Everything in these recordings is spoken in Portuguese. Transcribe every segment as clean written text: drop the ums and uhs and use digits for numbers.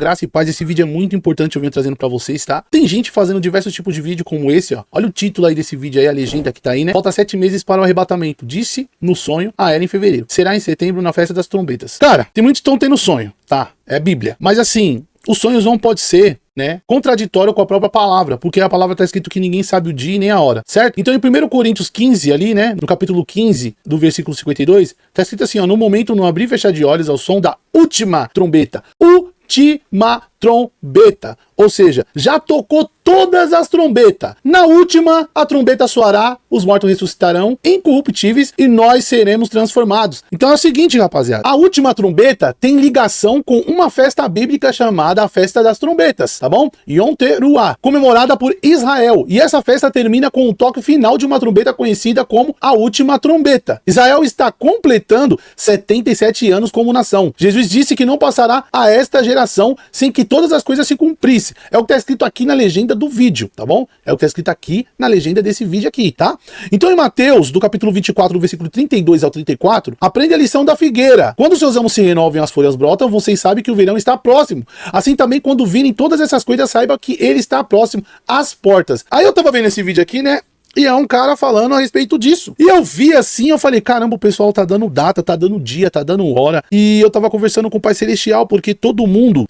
Graça e paz, esse vídeo é muito importante, eu venho trazendo pra vocês, tá? Tem gente fazendo diversos tipos de vídeo como esse, ó. Olha o título aí desse vídeo aí, a legenda que tá aí, né? Falta 7 meses para o arrebatamento. Disse no sonho a ela em fevereiro. Será em setembro na festa das trombetas. Cara, tem muitos que estão tendo sonho, tá? É Bíblia. Mas assim, os sonhos não pode ser, né, contraditório com a própria palavra, porque a palavra tá escrito que ninguém sabe o dia e nem a hora, certo? Então em 1 Coríntios 15 ali, né, no capítulo 15 do versículo 52, tá escrito assim, ó, no momento, no abrir e fechar de olhos ao som da última trombeta. Última trombeta. Ou seja, já tocou todas as trombetas. Na última, a trombeta soará, os mortos ressuscitarão, incorruptíveis, e nós seremos transformados. Então é o seguinte, rapaziada. A última trombeta tem ligação com uma festa bíblica chamada a Festa das Trombetas, tá bom? Yom Teruah, comemorada por Israel. E essa festa termina com o toque final de uma trombeta conhecida como a última trombeta. Israel está completando 77 anos como nação. Jesus disse que não passará a esta geração sem que todas as coisas se cumprissem. É o que está escrito aqui na legenda do vídeo, tá bom? É o que está escrito aqui na legenda desse vídeo aqui, tá? Então em Mateus, do capítulo 24, do versículo 32 ao 34, aprende a lição da figueira. Quando os seus ramos se renovam e as folhas brotam, vocês sabem que o verão está próximo. Assim também, quando virem todas essas coisas, saiba que ele está próximo às portas. Aí eu tava vendo esse vídeo aqui, né? E é um cara falando a respeito disso. E eu vi assim, eu falei, caramba, o pessoal tá dando data, tá dando dia, tá dando hora. E eu tava conversando com o Pai Celestial, porque todo mundo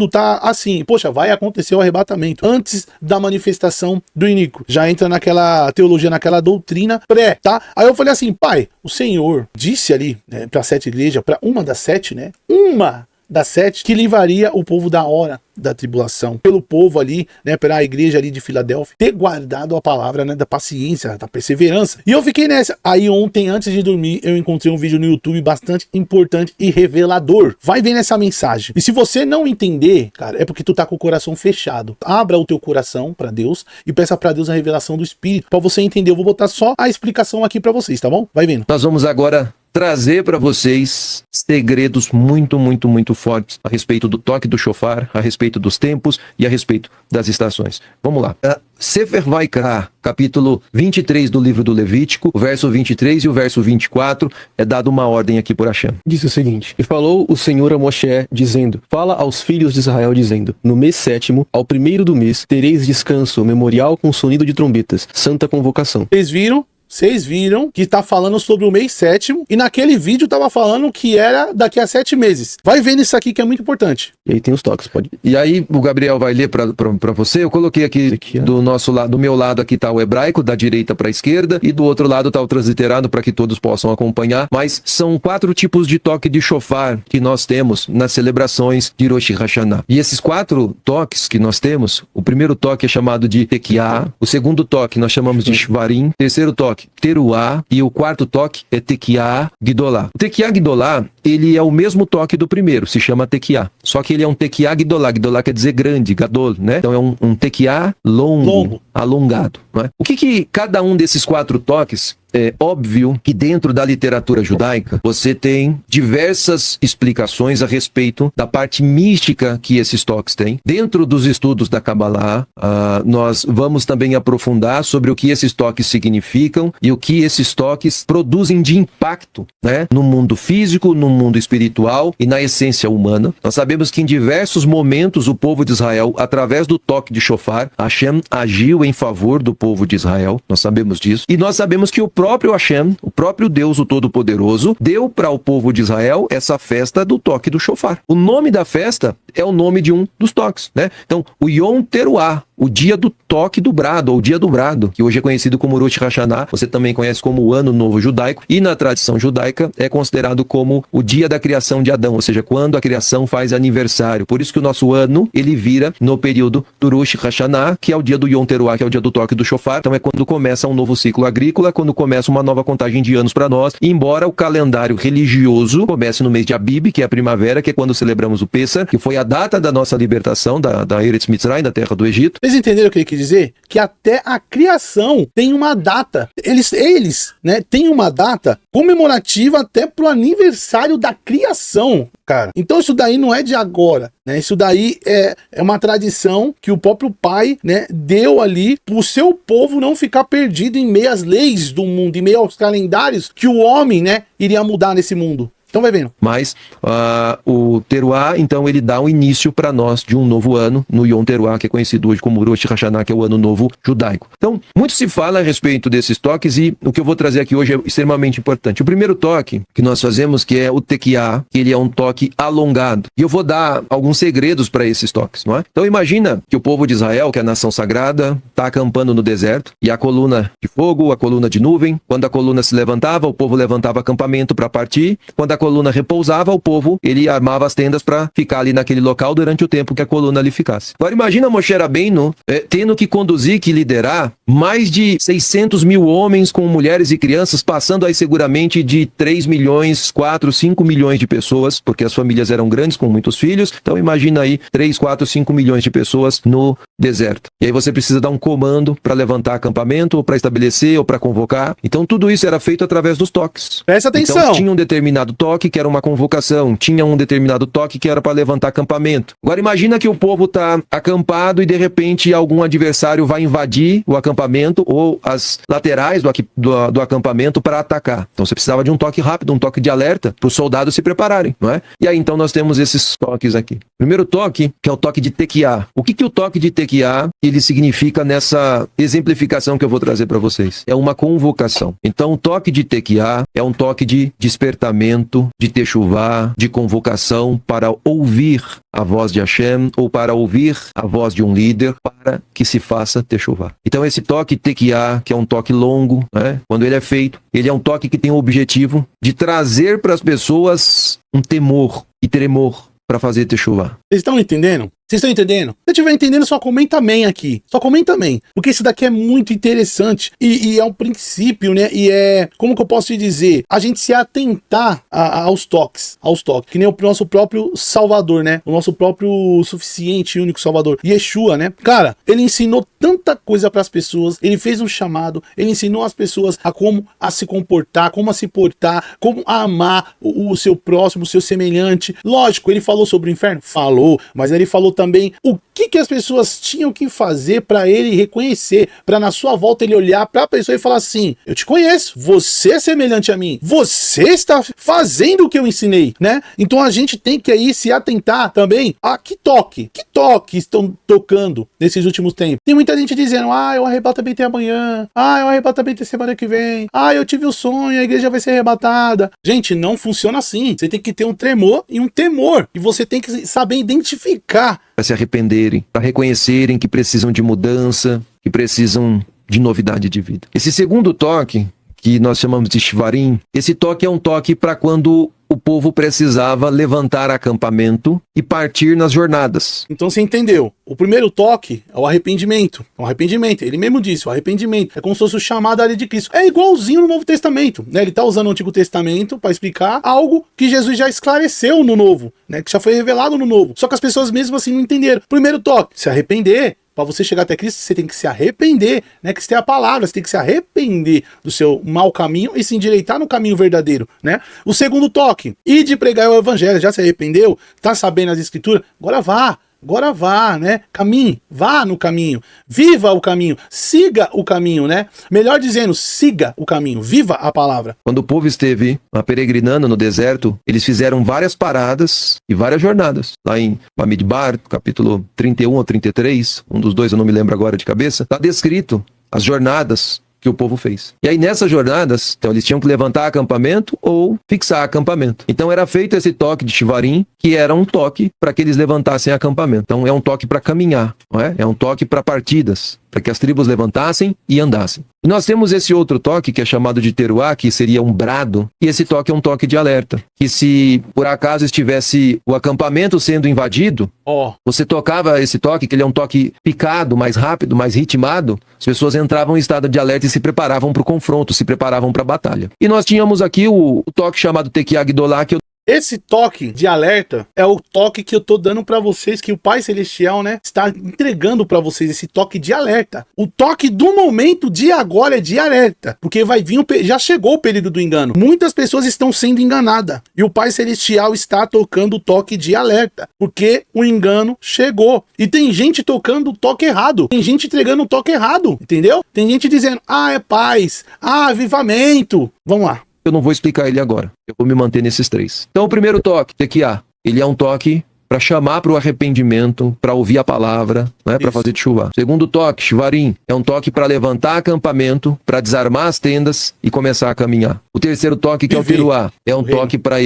tá assim, poxa, vai acontecer o arrebatamento antes da manifestação do iníquo. Já entra naquela teologia, naquela doutrina pré, tá? Aí eu falei assim, Pai, o Senhor disse ali, né, pra 7 igrejas, pra uma das 7, né? Uma das 7, que livraria o povo da hora da tribulação, pelo povo ali, né, pela igreja ali de Filadélfia, ter guardado a palavra, né, da paciência, da perseverança. E eu fiquei nessa. Aí ontem, antes de dormir, eu encontrei um vídeo no YouTube bastante importante e revelador. Vai ver nessa mensagem. E se você não entender, cara, é porque tu tá com o coração fechado. Abra o teu coração para Deus e peça para Deus a revelação do Espírito, para você entender. Eu vou botar só a explicação aqui para vocês, tá bom? Vai vendo. Nós vamos agora trazer para vocês segredos muito fortes a respeito do toque do shofar, a respeito dos tempos e a respeito das estações. Vamos lá. Sefer Vaikra, capítulo 23 do livro do Levítico, o verso 23 e o verso 24, é dado uma ordem aqui por Hashem. Diz o seguinte: E falou o Senhor a Moshe, dizendo, fala aos filhos de Israel, dizendo, no mês 7º, ao 1º do mês, tereis descanso, memorial com sonido de trombetas, santa convocação. Vocês viram que tá falando sobre o mês 7º, e naquele vídeo tava falando que era daqui a 7 meses. Vai vendo isso aqui que é muito importante. E aí tem os toques, pode. E aí o Gabriel vai ler para você. Eu coloquei aqui do nosso lado, do meu lado aqui tá o hebraico, da direita para a esquerda, e do outro lado tá o transliterado para que todos possam acompanhar. Mas são 4 tipos de toque de shofar que nós temos nas celebrações de Rosh Hashanah. E esses 4 toques que nós temos, o primeiro toque é chamado de Tekiah, o segundo toque nós chamamos de Shvarim, terceiro toque Teruah, e o quarto toque é Tekiah Gidolá. O Tekiah Gidolá, ele é o mesmo toque do primeiro, se chama Tekiah. Só que ele é um Tekiah Gidolá. Gidolá quer dizer grande, Gadol, né? Então é um Tekiah longo, alongado. Né? O que cada um desses 4 toques... É óbvio que dentro da literatura judaica você tem diversas explicações a respeito da parte mística que esses toques têm. Dentro dos estudos da Kabbalah, nós vamos também aprofundar sobre o que esses toques significam e o que esses toques produzem de impacto, né, no mundo físico, no mundo espiritual e na essência humana. Nós sabemos que em diversos momentos o povo de Israel, através do toque de shofar, Hashem agiu em favor do povo de Israel. Nós sabemos disso. E nós sabemos que o próprio Hashem, o próprio Deus, o Todo-Poderoso, deu para o povo de Israel essa festa do toque do shofar. O nome da festa é o nome de um dos toques, né? Então, o Yom Teruah, o dia do toque do brado, ou o dia do brado, que hoje é conhecido como Rosh Hashanah, você também conhece como o Ano Novo Judaico, e na tradição judaica é considerado como o dia da criação de Adão, ou seja, quando a criação faz aniversário. Por isso que o nosso ano, ele vira no período do Rosh Hashanah, que é o dia do Yom Teruah, que é o dia do toque do shofar. Então é quando começa um novo ciclo agrícola, quando começa uma nova contagem de anos para nós, embora o calendário religioso comece no mês de Abib, que é a primavera, que é quando celebramos o Pessah, que foi a data da nossa libertação da Eretz Mitzrayim, da terra do Egito. Vocês entenderam o que ele quis dizer? Que até a criação tem uma data. Eles, né, têm uma data comemorativa até pro aniversário da criação, cara. Então isso daí não é de agora, né? Isso daí é uma tradição que o próprio Pai, né, deu ali pro seu povo não ficar perdido em meio às leis do mundo, em meio aos calendários que o homem, né, iria mudar nesse mundo. Então vai vendo. Mas o Teruá, então, ele dá um início para nós de um novo ano no Yom Teruá, que é conhecido hoje como Rosh Hashanah, que é o ano novo judaico. Então, muito se fala a respeito desses toques e o que eu vou trazer aqui hoje é extremamente importante. O primeiro toque que nós fazemos, que é o Tekiá, que ele é um toque alongado. E eu vou dar alguns segredos para esses toques, não é? Então, imagina que o povo de Israel, que é a nação sagrada, está acampando no deserto e a coluna de fogo, a coluna de nuvem. Quando a coluna se levantava, o povo levantava acampamento para partir. Quando a coluna repousava, o povo, ele armava as tendas para ficar ali naquele local durante o tempo que a coluna ali ficasse. Agora imagina Moshe Rabbeinu tendo que conduzir, que liderar mais de 600 mil homens com mulheres e crianças, passando aí seguramente de 3 milhões, 4, 5 milhões de pessoas, porque as famílias eram grandes com muitos filhos. Então imagina aí 3, 4, 5 milhões de pessoas no deserto. E aí você precisa dar um comando para levantar acampamento, ou para estabelecer, ou para convocar. Então tudo isso era feito através dos toques. Presta atenção. Então tinha um determinado toque que era uma convocação, tinha um determinado toque que era para levantar acampamento. Agora imagina que o povo está acampado e de repente algum adversário vai invadir o acampamento ou as laterais do acampamento para atacar. Então você precisava de um toque rápido, um toque de alerta para os soldados se prepararem, não é? E aí então nós temos esses toques aqui. Primeiro toque, que é o toque de Tekiá. O que o toque de Tekiá ele significa nessa exemplificação que eu vou trazer para vocês? É uma convocação. Então o toque de Tekiá é um toque de despertamento, de techuvá, de convocação para ouvir a voz de Hashem ou para ouvir a voz de um líder para que se faça techuvá. Então esse toque Tekiá, que é um toque longo, né? Quando ele é feito, ele é um toque que tem o objetivo de trazer para as pessoas um temor e tremor para fazer techuvá. Vocês estão entendendo? Vocês estão entendendo? Se estiver entendendo, só comenta amém aqui. Só comenta amém. Porque isso daqui é muito interessante. E é um princípio, né? E é, como que eu posso te dizer? A gente se atentar aos toques. Aos toques. Que nem o nosso próprio Salvador, né? O nosso próprio suficiente e único Salvador. Yeshua, né? Cara, ele ensinou tanta coisa para as pessoas. Ele fez um chamado. Ele ensinou as pessoas a como a se comportar, como a se portar, como a amar o seu próximo, o seu semelhante. Lógico, ele falou sobre o inferno? Falou. Mas ele falou também o que as pessoas tinham que fazer para ele reconhecer, para na sua volta ele olhar para a pessoa e falar assim: eu te conheço, você é semelhante a mim, você está fazendo o que eu ensinei, né? Então a gente tem que aí se atentar também a que toque estão tocando nesses últimos tempos. Tem muita gente dizendo: o arrebatamento é amanhã, o arrebatamento é semana que vem, eu tive o sonho, a igreja vai ser arrebatada. Gente, não funciona assim. Você tem que ter um tremor e um temor, e você tem que saber identificar. Para se arrependerem, para reconhecerem que precisam de mudança, que precisam de novidade de vida. Esse segundo toque, que nós chamamos de Shivarim, esse toque é um toque para quando o povo precisava levantar acampamento e partir nas jornadas. Então você entendeu. O primeiro toque é o arrependimento. O arrependimento, ele mesmo disse, o arrependimento. É como se fosse o chamado à área de Cristo. É igualzinho no Novo Testamento, né? Ele está usando o Antigo Testamento para explicar algo que Jesus já esclareceu no Novo, né? Que já foi revelado no Novo. Só que as pessoas mesmo assim não entenderam. Primeiro toque, se arrepender. Para você chegar até Cristo, você tem que se arrepender, né? Que isso tem a palavra, você tem que se arrepender do seu mau caminho e se endireitar no caminho verdadeiro, né? O segundo toque, ir de pregar o evangelho. Já se arrependeu? Tá sabendo as escrituras? Agora vá, né? Caminhe, vá no caminho, viva o caminho, siga o caminho, né? Melhor dizendo, siga o caminho, viva a palavra. Quando o povo esteve peregrinando no deserto, eles fizeram várias paradas e várias jornadas. Lá em Bamidbar, capítulo 31 ou 33, um dos dois eu não me lembro agora de cabeça, está descrito as jornadas que o povo fez. E aí nessas jornadas, então eles tinham que levantar acampamento ou fixar acampamento. Então era feito esse toque de Shivarim, que era um toque para que eles levantassem acampamento. Então é um toque para caminhar, não é? É um toque para partidas, para que as tribos levantassem e andassem. E nós temos esse outro toque que é chamado de Teruá, que seria um brado, e esse toque é um toque de alerta, que se por acaso estivesse o acampamento sendo invadido, você tocava esse toque, que ele é um toque picado, mais rápido, mais ritmado, as pessoas entravam em estado de alerta e se preparavam para o confronto, se preparavam para a batalha. E nós tínhamos aqui o toque chamado Tekiá Gdolá, que esse toque de alerta é o toque que eu tô dando para vocês, que o Pai Celestial, né, está entregando para vocês, esse toque de alerta. O toque do momento de agora é de alerta, porque vai vir já chegou o período do engano. Muitas pessoas estão sendo enganadas e o Pai Celestial está tocando o toque de alerta, porque o engano chegou. E tem gente tocando o toque errado, tem gente entregando o toque errado, entendeu? Tem gente dizendo: é paz, avivamento. Vamos lá. eu não vou explicar ele agora. Eu vou me manter nesses 3. Então, o primeiro toque, tequiá, ele é um toque para chamar para o arrependimento, para ouvir a palavra, né, para fazer tchuvá. Segundo toque, shvarim, é um toque para levantar acampamento, para desarmar as tendas e começar a caminhar. O terceiro toque, que é o teruá, é um toque para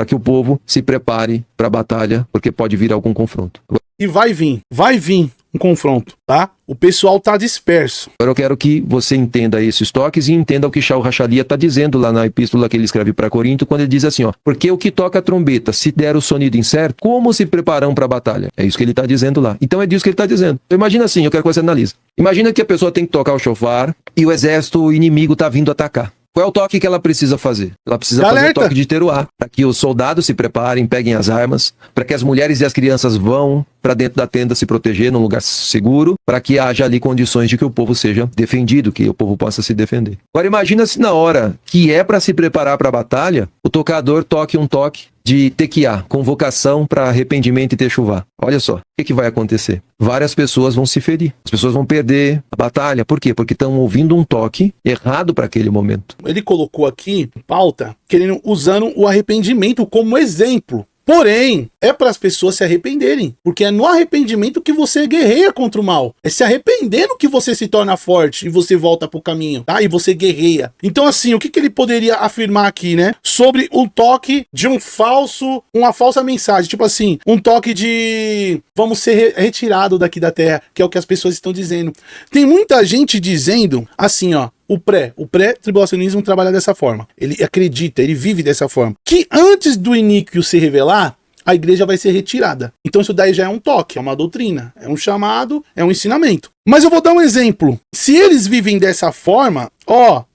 que o povo se prepare para a batalha, porque pode vir algum confronto. E vai vir um confronto, tá? O pessoal tá disperso. Agora eu quero que você entenda esses toques e entenda o que Shaul Hachalia está dizendo lá na epístola que ele escreve para Corinto, quando ele diz assim, ó, porque o que toca a trombeta, se der o sonido incerto, como se preparam para a batalha? É isso que ele está dizendo lá. Então é disso que ele está dizendo. Então, imagina assim, eu quero que você analise. Imagina que a pessoa tem que tocar o shofar e o exército inimigo está vindo atacar. Qual é o toque que ela precisa fazer? Ela precisa fazer o toque de teruá, para que os soldados se preparem, peguem as armas, para que as mulheres e as crianças vão para dentro da tenda se proteger num lugar seguro, para que haja ali condições de que o povo seja defendido, que o povo possa se defender. Agora imagina se na hora que é para se preparar para a batalha, o tocador toque um toque de tequiá, convocação para arrependimento e techuvá. Olha só, o que vai acontecer? Várias pessoas vão se ferir, as pessoas vão perder a batalha. Por quê? Porque estão ouvindo um toque errado para aquele momento. Ele colocou aqui em pauta, usando o arrependimento como exemplo. Porém, é para as pessoas se arrependerem, porque é no arrependimento que você guerreia contra o mal. É se arrependendo que você se torna forte e você volta pro caminho, tá? E você guerreia. Então, assim, o que ele poderia afirmar aqui, né? Sobre o toque de uma falsa mensagem. Tipo assim, um toque de vamos ser retirado daqui da terra, que é o que as pessoas estão dizendo. Tem muita gente dizendo assim, ó. O pré-tribulacionismo trabalha dessa forma. Ele acredita, ele vive dessa forma. Que antes do iníquo se revelar, a igreja vai ser retirada. Então isso daí já é um toque, é uma doutrina, é um chamado, é um ensinamento. Mas eu vou dar um exemplo. Se eles vivem dessa forma,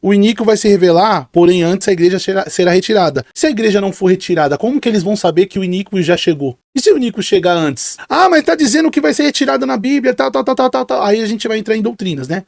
o iníquo vai se revelar, porém antes a igreja será retirada. Se a igreja não for retirada, como que eles vão saber que o iníquo já chegou? E se o iníquo chegar antes? Mas tá dizendo que vai ser retirada na Bíblia, tal. Aí a gente vai entrar em doutrinas, né?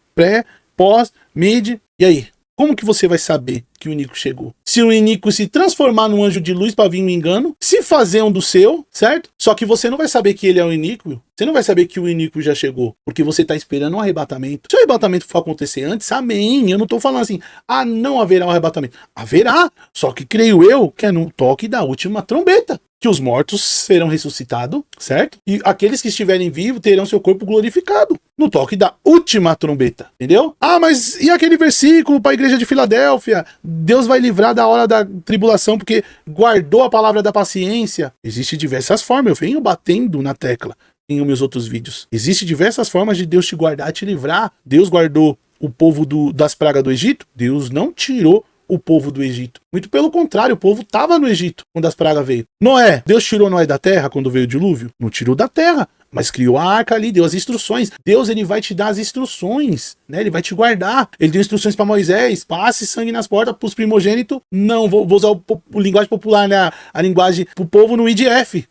Pós, mid, e aí? Como que você vai saber que o iníquo chegou? Se o iníquo se transformar num anjo de luz para vir um engano, se fazer um do seu, certo? Só que você não vai saber que ele é o iníquo, você não vai saber que o iníquo já chegou, porque você tá esperando um arrebatamento. Se o arrebatamento for acontecer antes, amém, eu não tô falando assim, não haverá um arrebatamento. Haverá, só que creio eu que é no toque da última trombeta, que os mortos serão ressuscitados, certo? E aqueles que estiverem vivos terão seu corpo glorificado no toque da última trombeta, entendeu? Mas e aquele versículo para a igreja de Filadélfia? Deus vai livrar da hora da tribulação porque guardou a palavra da paciência. Existem diversas formas, eu venho batendo na tecla em meus outros vídeos. Existem diversas formas de Deus te guardar, te livrar. Deus guardou o povo das pragas do Egito, Deus não tirou o povo do Egito. Muito pelo contrário, o povo estava no Egito quando as pragas veio. Noé, Deus tirou Noé da terra quando veio o dilúvio? Não tirou da terra, mas criou a arca ali, deu as instruções. Deus, ele vai te dar as instruções, né? Ele vai te guardar. Ele deu instruções para Moisés, passe sangue nas portas para os primogênitos. Não, vou usar o linguagem popular, né? A linguagem pro povo no IDF.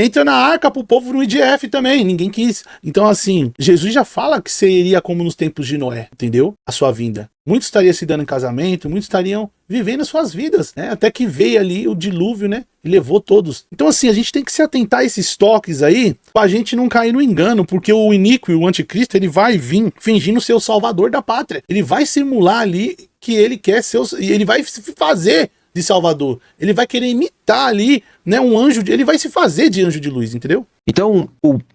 Entra na arca pro povo no IDF também. Ninguém quis. Então, assim, Jesus já fala que seria como nos tempos de Noé, entendeu? A sua vinda. Muitos estariam se dando em casamento, muitos estariam vivendo as suas vidas, né? Até que veio ali o dilúvio, né? E levou todos. Então, assim, a gente tem que se atentar a esses toques aí, pra gente não cair no engano, porque o iníquo, o anticristo, ele vai vir fingindo ser o salvador da pátria. Ele vai simular ali que ele quer ser, ele vai se fazer de salvador. Ele vai querer imitar ali, né? Um anjo, ele vai se fazer de anjo de luz, entendeu? Então,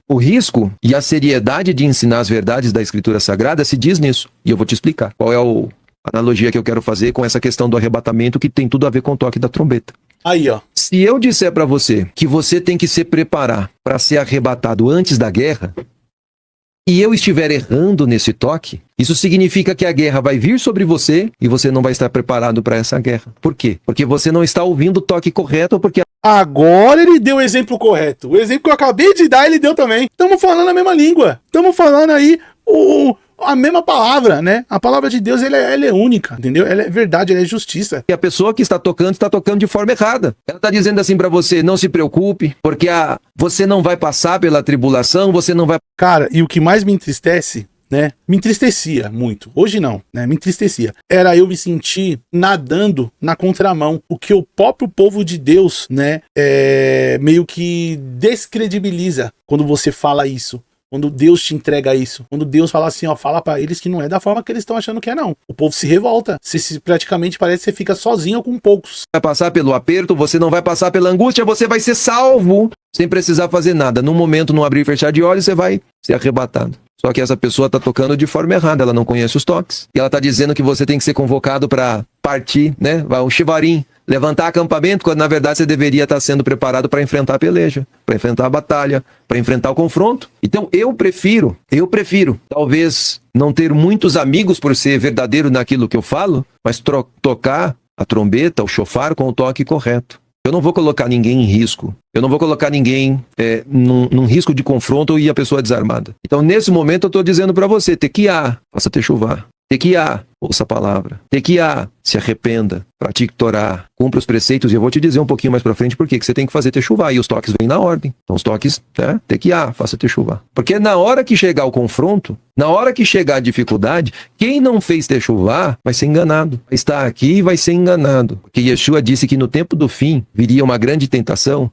o risco e a seriedade de ensinar as verdades da Escritura Sagrada se diz nisso. E eu vou te explicar qual é a analogia que eu quero fazer com essa questão do arrebatamento que tem tudo a ver com o toque da trombeta. Aí, ó. Se eu disser para você que você tem que se preparar para ser arrebatado antes da guerra, e eu estiver errando nesse toque, isso significa que a guerra vai vir sobre você e você não vai estar preparado para essa guerra. Por quê? Porque você não está ouvindo o toque correto, porque agora ele deu o exemplo correto. O exemplo que eu acabei de dar, ele deu também. Estamos falando a mesma língua. Estamos falando aí a mesma palavra, né? A palavra de Deus, ela é única, entendeu? Ela é verdade, ela é justiça. E a pessoa que está tocando de forma errada. Ela está dizendo assim para você, não se preocupe, porque você não vai passar pela tribulação, você não vai... Cara, e o que mais me entristece, né? Me entristecia muito. Hoje não, né? Me entristecia. Era eu me sentir nadando na contramão. O que o próprio povo de Deus, né? Meio que descredibiliza quando você fala isso. Quando Deus te entrega isso. Quando Deus fala assim, ó, fala pra eles que não é da forma que eles estão achando que é, não. O povo se revolta. Praticamente parece que você fica sozinho ou com poucos. Vai passar pelo aperto, você não vai passar pela angústia, você vai ser salvo sem precisar fazer nada. No momento, no abrir e fechar de olhos, você vai ser arrebatado. Só que essa pessoa está tocando de forma errada, ela não conhece os toques. E ela está dizendo que você tem que ser convocado para partir, né? O chivarim, levantar acampamento, quando na verdade você deveria estar sendo preparado para enfrentar a peleja, para enfrentar a batalha, para enfrentar o confronto. Então eu prefiro, talvez não ter muitos amigos por ser verdadeiro naquilo que eu falo, mas tocar a trombeta, o chofar com o toque correto. Eu não vou colocar ninguém em risco. Eu não vou colocar ninguém num risco de confronto e a pessoa desarmada. Então, nesse momento, eu estou dizendo para você, tequiá, faça techuvá. Tequiá, ouça a palavra. Tequiá, se arrependa, pratique Torá, cumpra os preceitos. E eu vou te dizer um pouquinho mais para frente por que você tem que fazer techuvá. E os toques vêm na ordem. Então, os toques, tequiá, faça techuvá. Porque na hora que chegar o confronto, na hora que chegar a dificuldade, quem não fez techuvá vai ser enganado. Vai estar aqui e vai ser enganado. Porque Yeshua disse que no tempo do fim viria uma grande tentação,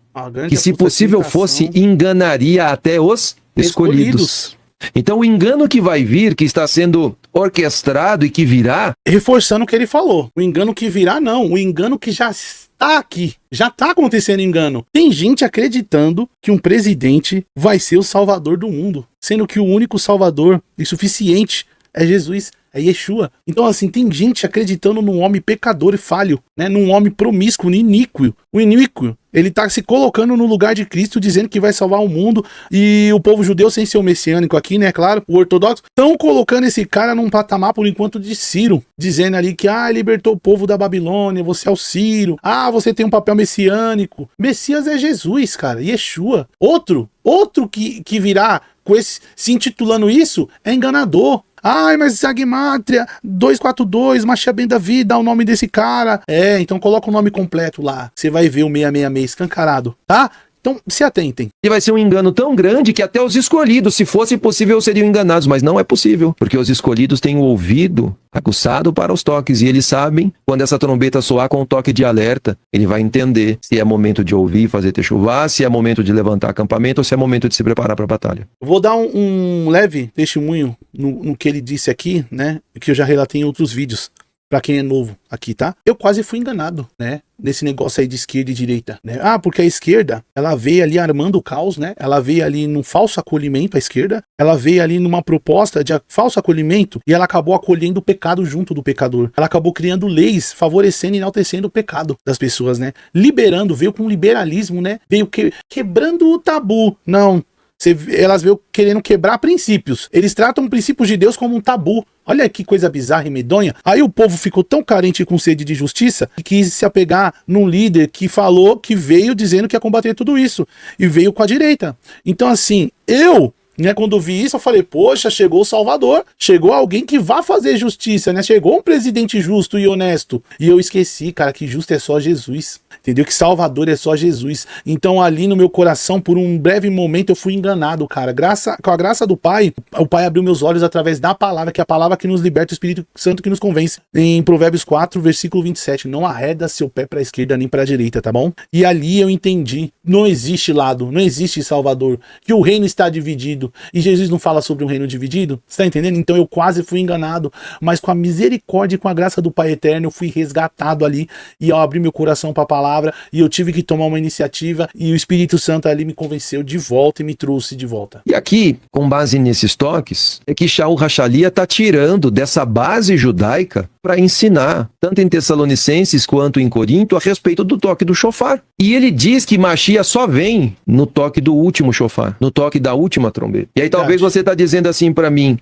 que se possível fosse, enganaria até os escolhidos. Então o engano que vai vir, que está sendo orquestrado e que virá... Reforçando o que ele falou. O engano que virá, não. O engano que já está aqui. Já está acontecendo engano. Tem gente acreditando que um presidente vai ser o salvador do mundo. Sendo que o único salvador e suficiente é Jesus. É Yeshua. Então, assim, tem gente acreditando num homem pecador e falho, né? Num homem promíscuo, iníquo. O iníquo, ele tá se colocando no lugar de Cristo, dizendo que vai salvar o mundo. E o povo judeu, sem ser o messiânico aqui, né? Claro, o ortodoxo, estão colocando esse cara num patamar, por enquanto, de Ciro. Dizendo ali que, libertou o povo da Babilônia, você é o Ciro. Você tem um papel messiânico. Messias é Jesus, cara. Yeshua. Outro que virá com se intitulando isso, é enganador. Mas a Gemátria 242, Mashiach Ben Davi, dá o nome desse cara. Então coloca o nome completo lá. Você vai ver o 666 escancarado, tá? Então, se atentem. E vai ser um engano tão grande que até os escolhidos, se fosse possível, seriam enganados. Mas não é possível, porque os escolhidos têm o ouvido aguçado para os toques. E eles sabem, quando essa trombeta soar com um toque de alerta, ele vai entender se é momento de ouvir, fazer techuvá, se é momento de levantar acampamento ou se é momento de se preparar para a batalha. Vou dar um leve testemunho no que ele disse aqui, né? Que eu já relatei em outros vídeos. Pra quem é novo aqui, tá? Eu quase fui enganado, né? Nesse negócio aí de esquerda e direita, né? Porque a esquerda, ela veio ali armando o caos, né? Ela veio ali num falso acolhimento, a esquerda. Ela veio ali numa proposta de falso acolhimento e ela acabou acolhendo o pecado junto do pecador. Ela acabou criando leis favorecendo e enaltecendo o pecado das pessoas, né? Liberando, veio com liberalismo, né? Veio quebrando o tabu. Não. Elas veio querendo quebrar princípios. Eles tratam princípios de Deus como um tabu. Olha que coisa bizarra e medonha. Aí o povo ficou tão carente e com sede de justiça que quis se apegar num líder que falou, que veio dizendo que ia combater tudo isso. E veio com a direita. Então assim, quando eu vi isso, eu falei, poxa, chegou o Salvador, chegou alguém que vai fazer justiça, né? Chegou um presidente justo e honesto. E eu esqueci, cara, que justo é só Jesus. Entendeu? Que Salvador é só Jesus. Então ali no meu coração, por um breve momento, eu fui enganado, cara. Com a graça do Pai, o Pai abriu meus olhos através da palavra, que é a palavra que nos liberta, o Espírito Santo que nos convence. Em Provérbios 4, versículo 27, não arreda seu pé para a esquerda nem para a direita, tá bom? E ali eu entendi, não existe lado, não existe Salvador, que o reino está dividido. E Jesus não fala sobre um reino dividido, você tá entendendo? Então eu quase fui enganado, mas com a misericórdia e com a graça do Pai Eterno, eu fui resgatado ali, e eu abri meu coração para a palavra, e eu tive que tomar uma iniciativa, e o Espírito Santo ali me convenceu de volta e me trouxe de volta. E aqui, com base nesses toques, é que Shaul Hachalia está tirando dessa base judaica para ensinar, tanto em Tessalonicenses quanto em Corinto, a respeito do toque do shofar. E ele diz que Mashiach só vem no toque do último shofar, no toque da última trombeta. E aí talvez você está dizendo assim para mim,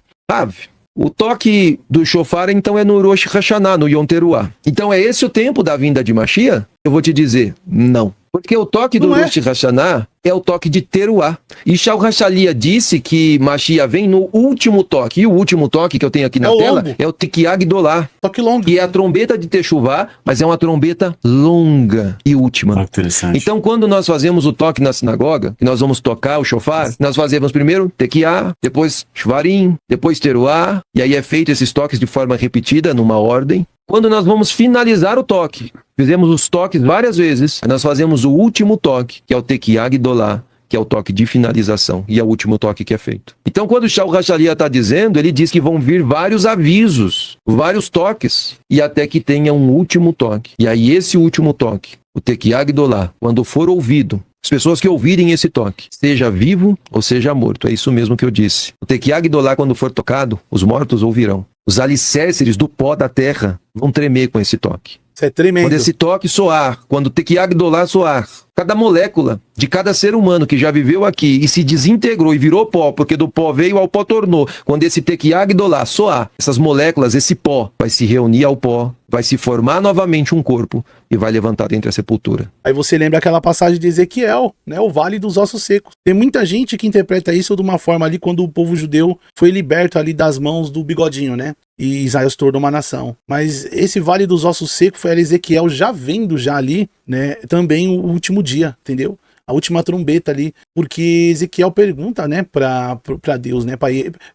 o toque do shofar então é no Rosh Hashanah, no Yom Teruah. Então é esse o tempo da vinda de Mashiach? Eu vou te dizer, não. Porque o toque do Rosh Hashanah é o toque de Teruah. E Shaul Hachalia disse que Mashiach vem no último toque. E o último toque que eu tenho aqui na tela é o Tekiah Gdolá. Toque longo. Que é a trombeta de Teshuvah, mas é uma trombeta longa e última. Interessante. Então, quando nós fazemos o toque na sinagoga, que nós vamos tocar o shofar, nós fazemos primeiro Tekiah, depois Shvarim, depois Teruah, e aí é feito esses toques de forma repetida, numa ordem. Quando nós vamos finalizar o toque, fizemos os toques várias vezes, nós fazemos o último toque, que é o Tekiah Gdolá, que é o toque de finalização, e é o último toque que é feito. Então, quando o Shaul Hachalia está dizendo, ele diz que vão vir vários avisos, vários toques, e até que tenha um último toque. E aí, esse último toque, o Tekiah Gdolá, quando for ouvido, as pessoas que ouvirem esse toque, seja vivo ou seja morto, é isso mesmo que eu disse. O Tekiah Gdolá, quando for tocado, os mortos ouvirão. Os alicerces do pó da terra vão tremer com esse toque. Isso é tremendo. Quando esse toque soar, quando o Tekiah Gdolá soar, cada molécula de cada ser humano que já viveu aqui e se desintegrou e virou pó, porque do pó veio ao pó tornou, quando esse Tekiah Gdolá soar, essas moléculas, esse pó, vai se reunir ao pó, vai se formar novamente um corpo e vai levantar dentre a sepultura. Aí você lembra aquela passagem de Ezequiel, né? O Vale dos Ossos Secos. Tem muita gente que interpreta isso de uma forma ali quando o povo judeu foi liberto ali das mãos do bigodinho, né? E Israel se tornou uma nação. Mas esse Vale dos Ossos Secos foi Ezequiel já vendo já ali, né? Também o último dia, entendeu? A última trombeta ali, porque Ezequiel pergunta, né, pra Deus, né,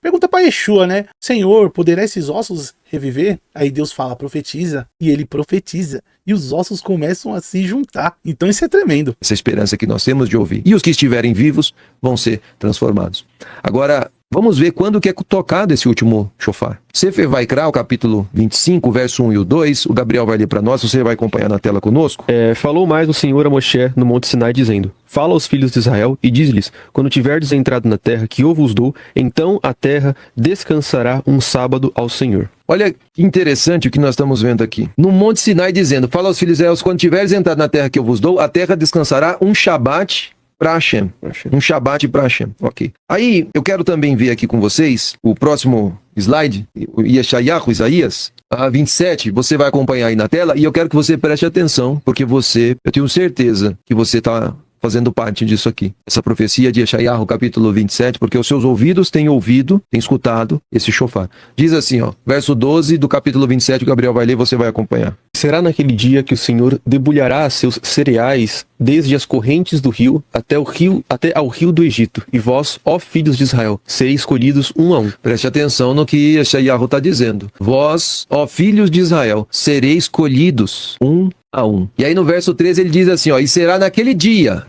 pergunta pra Yeshua, né, Senhor, poderá esses ossos reviver? Aí Deus fala, profetiza, e ele profetiza, e os ossos começam a se juntar. Então isso é tremendo. Essa esperança que nós temos de ouvir. E os que estiverem vivos vão ser transformados. Agora, vamos ver quando que é tocado esse último shofar. Sefer Vaikra, o capítulo 25, verso 1 e o 2, o Gabriel vai ler para nós, você vai acompanhar na tela conosco. Falou mais o Senhor a Moshe no Monte Sinai, dizendo: Fala aos filhos de Israel e diz-lhes: Quando tiverdes entrado na terra que eu vos dou, então a terra descansará um sábado ao Senhor. Olha que interessante o que nós estamos vendo aqui. No Monte Sinai dizendo: Fala aos filhos de Israel, quando tiveres entrado na terra que eu vos dou, a terra descansará um Shabat para Hashem. Um Shabat para Hashem. Ok. Aí eu quero também ver aqui com vocês o próximo slide, Yeshayahu, Isaías, 27, você vai acompanhar aí na tela, e eu quero que você preste atenção, porque eu tenho certeza que você está fazendo parte disso aqui. Essa profecia de Yeshayahu, capítulo 27, porque os seus ouvidos têm ouvido, têm escutado esse shofar. Diz assim, ó, verso 12 do capítulo 27, o Gabriel vai ler, você vai acompanhar. Será naquele dia que o Senhor debulhará seus cereais desde as correntes do rio até ao rio do Egito, e vós, ó filhos de Israel, sereis escolhidos um a um. Preste atenção no que Yeshayahu está dizendo. Vós, ó filhos de Israel, sereis escolhidos um a um. E aí no verso 13 ele diz assim, ó, e será naquele dia,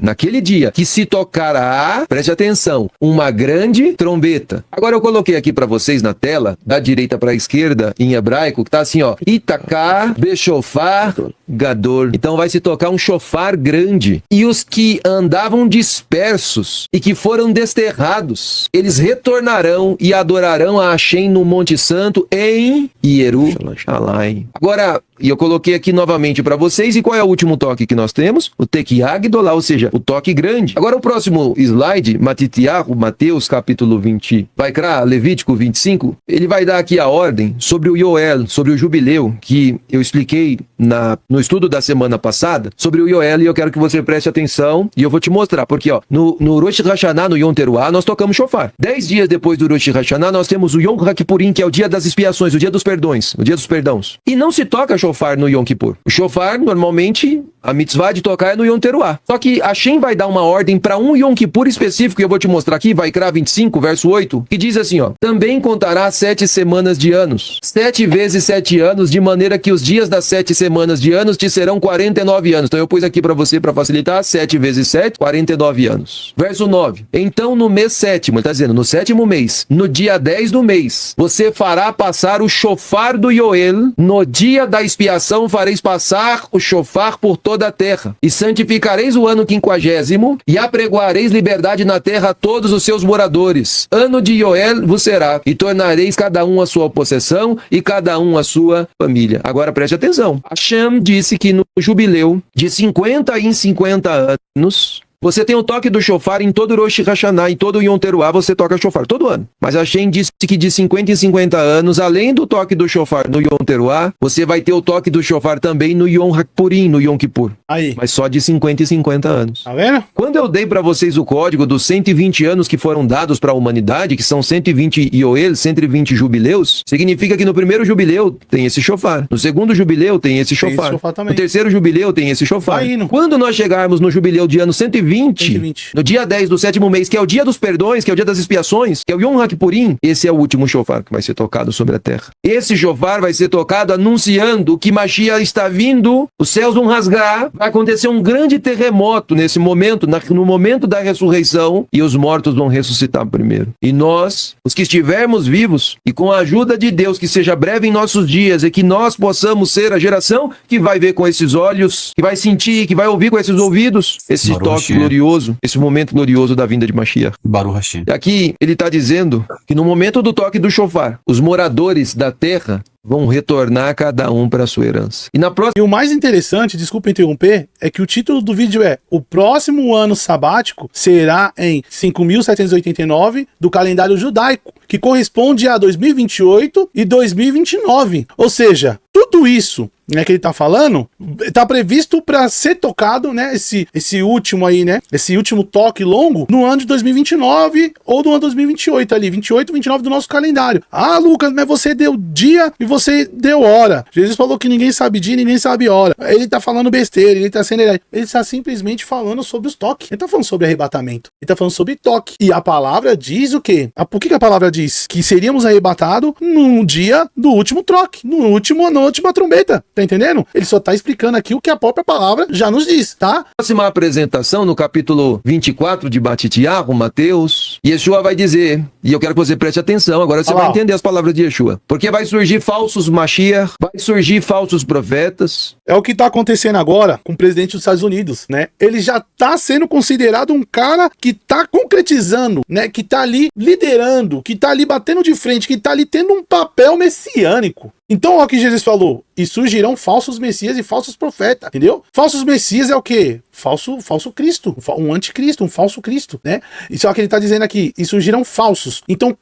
que se tocará, preste atenção, uma grande trombeta. Agora eu coloquei aqui para vocês na tela, da direita para a esquerda, em hebraico, que tá assim, ó, Itaká, Beshofar, Gador. Então vai se tocar um shofar grande. E os que andavam dispersos e que foram desterrados, eles retornarão e adorarão a Hashem no Monte Santo em Jerusalém. Agora, e eu coloquei aqui novamente para vocês, e qual é o último toque que nós temos? O Tekiah Gdolá, ou seja, o toque grande. Agora o próximo slide, Matitiahu, Mateus capítulo 20, Vaikra, Levítico 25, ele vai dar aqui a ordem sobre o Yoel, sobre o jubileu, que eu expliquei no estudo da semana passada, sobre o Yoel, e eu quero que você preste atenção, e eu vou te mostrar, porque ó, no Rosh Hashanah, no Yom Teruah, nós tocamos shofar. 10 dias depois do Rosh Hashanah, nós temos o Yom Kippurim, que é o dia das expiações, o dia dos perdões, o dia dos perdãos. E não se toca shofar no Yom Kippur. O shofar, normalmente, a mitzvah de tocar é no Yom Teruah. Só que Hashem vai dar uma ordem para um Yom Kippur específico, e eu vou te mostrar aqui, Vaikra 25, verso 8, que diz assim, ó, também contará 7 semanas de anos, 7 vezes 7 anos, de maneira que os dias das 7 semanas de anos te serão 49 anos. Então eu pus aqui para você, para facilitar, 7 vezes 7, 49 anos. Verso 9, então no mês 7º, ele está dizendo, no 7º mês, no dia 10 do mês, você fará passar o shofar do Yoel, no dia da expiação fareis passar o shofar por toda a terra, e santificareis o ano 50º, e apregoareis liberdade na terra a todos os seus moradores. Ano de Yoel vos será, e tornareis cada um a sua possessão, e cada um a sua família. Agora preste atenção. Hashem disse que no jubileu, de 50 em 50 anos, você tem o toque do shofar em todo o Rosh Hashanah, em todo o Yom Teruah, você toca shofar todo ano. Mas Hashem disse que de 50 em 50 anos, além do toque do shofar no Yom Teruah, você vai ter o toque do shofar também no Yom Kippurim, no Yom Kippur. Aí. Mas só de 50 em 50 anos. Tá vendo? Quando eu dei para vocês o código dos 120 anos que foram dados para a humanidade, que são 120 Yoel, 120 jubileus, significa que no primeiro jubileu tem esse shofar. No segundo jubileu tem esse shofar. Tem esse shofar também. No terceiro jubileu tem esse shofar. Vai indo. Quando nós chegarmos no jubileu de ano 120, 120, no dia 10 do 7º mês, que é o dia dos perdões, que é o dia das expiações, que é o Yom HaKippurim, esse é o último shofar que vai ser tocado sobre a terra. Esse shofar vai ser tocado anunciando que Mashiach está vindo, os céus vão rasgar, vai acontecer um grande terremoto nesse momento, no momento da ressurreição, e os mortos vão ressuscitar primeiro. E nós, os que estivermos vivos, e com a ajuda de Deus, que seja breve em nossos dias, e que nós possamos ser a geração que vai ver com esses olhos, que vai sentir, que vai ouvir com esses ouvidos, esse Baruch toque Hashem. glorioso, esse momento glorioso da vinda de Mashiach. Baruch Hashem. Aqui ele está dizendo que no momento do toque do shofar, os moradores da terra vão retornar cada um para a sua herança. E na próxima... E o mais interessante, desculpa interromper, é que o título do vídeo é: o próximo ano sabático será em 5.789 do calendário judaico, que corresponde a 2028 e 2029. Ou seja, tudo isso, né, que ele tá falando, tá previsto para ser tocado, né, esse último aí, né, esse último toque longo no ano de 2029 ou no ano 2028 ali, 28, 29 do nosso calendário. Ah, Lucas, mas você deu dia e você deu hora. Jesus falou que ninguém sabe dia, ninguém sabe hora. Ele tá falando besteira, ele tá sendo... Ele tá simplesmente falando sobre os toques. Ele tá falando sobre arrebatamento. Ele tá falando sobre toque. E a palavra diz o quê? Por que a palavra diz? Que seríamos arrebatados no dia do último troque, na última trombeta. Tá entendendo? Ele só tá explicando aqui o que a própria palavra já nos diz, tá? Próxima apresentação, no capítulo 24 de Batitiahu, Mateus, Yeshua vai dizer, e eu quero que você preste atenção, agora você vai entender as palavras de Yeshua, porque vai surgir falsos Mashiach, vai surgir falsos profetas. É o que tá acontecendo agora com o presidente dos Estados Unidos, né? Ele já tá sendo considerado um cara que tá concretizando, né? Que tá ali liderando, que tá ali batendo de frente, que tá ali tendo um papel messiânico. Então, olha o que Jesus falou: e surgirão falsos messias e falsos profetas, entendeu? Falsos messias é o quê? Falso Cristo, um anticristo, um falso Cristo, né? Isso é o que ele tá dizendo aqui: e surgirão falsos. Então,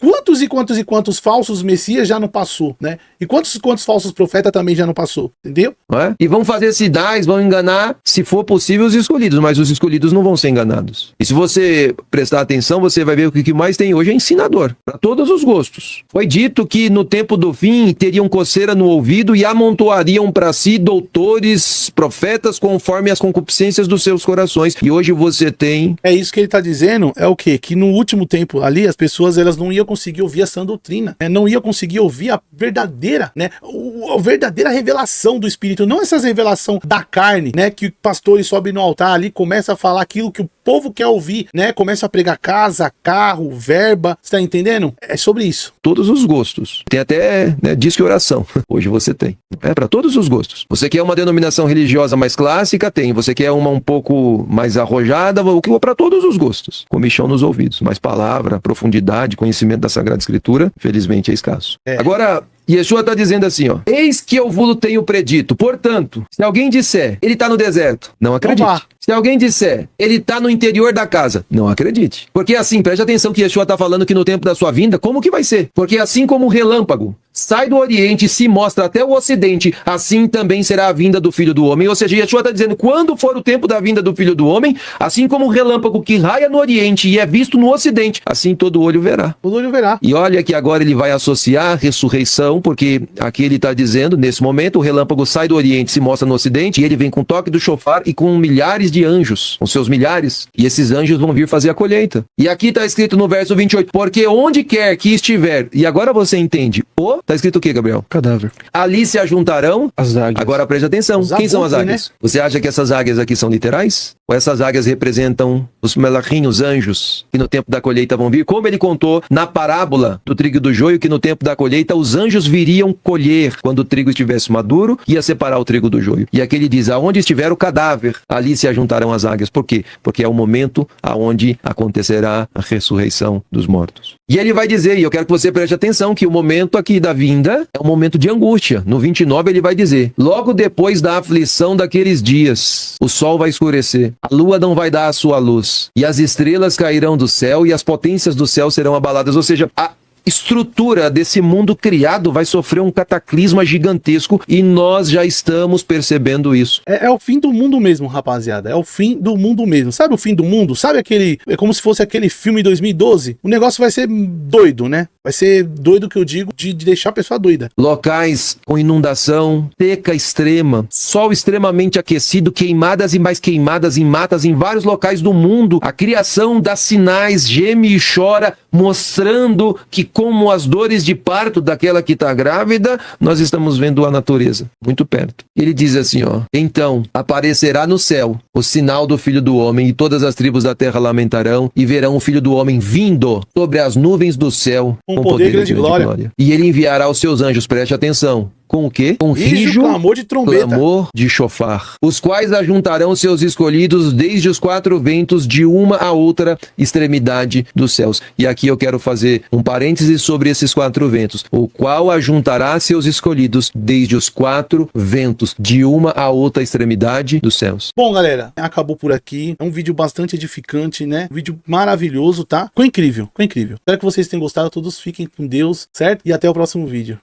quantos falsos messias já não passou, né? E quantos falsos profetas também já não passou, entendeu? É? E vão fazer sinais, vão enganar, se for possível, os escolhidos, mas os escolhidos não vão ser enganados. E se você prestar atenção, você vai ver que o que mais tem hoje é ensinador, para todos os gostos. Foi dito que no tempo do fim teriam coceira no ouvido e amontoariam para si doutores, profetas, conforme as concupiscências dos seus corações. E hoje você tem... É isso que ele tá dizendo, é o quê? Que no último tempo ali, as pessoas, elas não iam conseguir ouvir a sã doutrina, né? Não iam conseguir ouvir a verdadeira, né? A verdadeira revelação do Espírito, não essas revelação da carne, né? Que pastores sobem no altar ali, começa a falar aquilo que o povo quer ouvir, né? Começa a pregar casa, carro, verba, você tá entendendo? É sobre isso. Todos os gostos. Tem até, né, disque oração. Hoje você tem. É para todos os gostos. Você quer uma denominação religiosa mais clássica? Tem. Você quer uma um pouco mais arrojada? O que para todos os gostos. Comichão nos ouvidos. Mais palavra, profundidade, conhecimento da Sagrada Escritura, felizmente é escasso. Agora, Yeshua está dizendo assim, ó: eis que eu vos tenho predito. Portanto, se alguém disser, ele está no deserto, não acredite. Opa. Se alguém disser, ele está no interior da casa, não acredite. Porque assim, preste atenção que Yeshua está falando que no tempo da sua vinda, como que vai ser? Porque assim como o relâmpago sai do Oriente e se mostra até o Ocidente, assim também será a vinda do Filho do Homem. Ou seja, Yeshua está dizendo, quando for o tempo da vinda do Filho do Homem, assim como o relâmpago que raia no Oriente e é visto no Ocidente, assim todo olho verá. Todo olho verá. E olha que agora ele vai associar a ressurreição, porque aqui ele está dizendo, nesse momento, o relâmpago sai do Oriente, se mostra no Ocidente, e ele vem com o toque do shofar e com milhares de anjos, com seus milhares, e esses anjos vão vir fazer a colheita. E aqui está escrito no verso 28, porque onde quer que estiver, e agora você entende, está escrito o que, Gabriel? Cadáver. Ali se ajuntarão As águias. Agora preste atenção. Os Quem são as abutres, águias? Você acha que essas águias aqui são literais? Ou essas águias representam os melachim, os anjos, que no tempo da colheita vão vir? Como ele contou na parábola do trigo e do joio, que no tempo da colheita os anjos viriam colher quando o trigo estivesse maduro, ia separar o trigo do joio. E aqui ele diz, aonde estiver o cadáver, ali se ajuntarão as águias. Por quê? Porque é o momento aonde acontecerá a ressurreição dos mortos. E ele vai dizer, e eu quero que você preste atenção, que o momento aqui da vinda é um momento de angústia. No 29 ele vai dizer, logo depois da aflição daqueles dias, o sol vai escurecer, a lua não vai dar a sua luz, e as estrelas cairão do céu, e as potências do céu serão abaladas. Ou seja, a estrutura desse mundo criado vai sofrer um cataclisma gigantesco e nós já estamos percebendo isso. É o fim do mundo mesmo, rapaziada. É o fim do mundo mesmo. Sabe o fim do mundo? Sabe aquele... É como se fosse aquele filme 2012? O negócio vai ser doido, né? Vai ser doido, que eu digo, de deixar a pessoa doida. Locais com inundação, seca extrema, sol extremamente aquecido, queimadas e mais queimadas em matas em vários locais do mundo. A criação dá sinais, geme e chora, mostrando que, como as dores de parto daquela que está grávida, nós estamos vendo a natureza muito perto. Ele diz assim, ó: então aparecerá no céu o sinal do Filho do Homem, e todas as tribos da terra lamentarão e verão o Filho do Homem vindo sobre as nuvens do céu com poder e grande glória. E ele enviará os seus anjos, preste atenção. Com o quê? Com rijo, clamor de trombeta, clamor de chofar, os quais ajuntarão seus escolhidos desde os quatro ventos, de uma a outra extremidade dos céus. E aqui eu quero fazer um parêntese sobre esses quatro ventos. O qual ajuntará seus escolhidos desde os quatro ventos, de uma a outra extremidade dos céus. Bom, galera, acabou por aqui. É um vídeo bastante edificante, né? Um vídeo maravilhoso, tá? Ficou incrível, ficou incrível. Espero que vocês tenham gostado. Todos fiquem com Deus, certo? E até o próximo vídeo.